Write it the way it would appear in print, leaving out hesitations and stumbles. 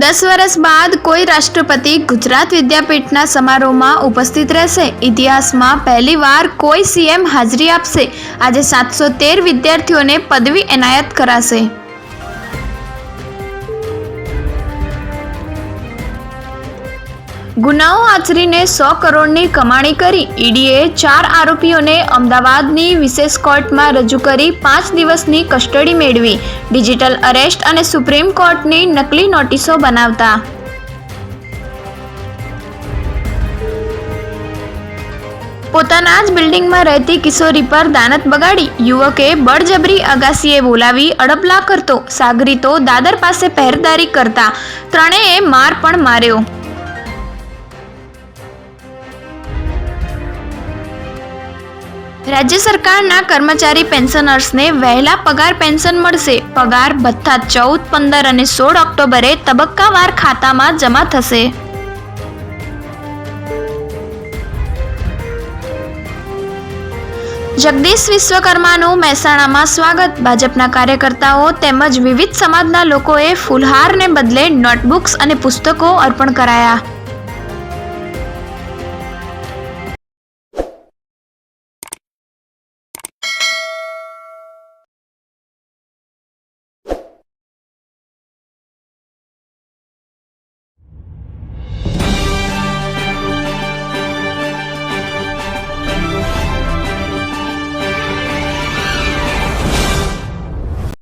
10 વર્ષ બાદ કોઈ રાષ્ટ્રપતિ ગુજરાત વિદ્યાપીઠના સમારોહમાં ઉપસ્થિત રહેશે। ઇતિહાસમાં પહેલીવાર કોઈ સીએમ હાજરી આપશે। આજે 713 વિદ્યાર્થીઓને પદવી એનાયત કરાશે। ગુનાઓ આચરીને 100 કરોડની કમાણી કરી ઈડીએ 4 આરોપીઓને અમદાવાદની વિશેષ કોર્ટમાં રજૂ કરી 5 દિવસની કસ્ટડી મેળવી। ડિજિટલ અરેસ્ટ અને સુપ્રીમ કોર્ટની નકલી નોટિસો બનાવતા પોતાના જ બિલ્ડિંગમાં રહેતી કિશોરી પર દાનત બગાડી યુવકે બળજબરી અગાસીએ બોલાવી અડપલા કરતો। સાગરીતો દાદર પાસે પહેરેદારી કરતા ત્રણેયે માર પણ માર્યો। રાજ્ય સરકારના કર્મચારી પેન્શનર્સને વહેલા પગાર પેન્શન મળશે। પગાર ભથ્થા 14, 15 અને 16 ઓક્ટોબરે તબક્કાવાર ખાતામાં જમા થશે। જગદીશ વિશ્વકર્માનું મહેસાણામાં સ્વાગત। ભાજપના કાર્યકર્તાઓ તેમજ વિવિધ સમાજના લોકોએ ફૂલહારને બદલે નોટબુક્સ અને પુસ્તકો અર્પણ કરાયા।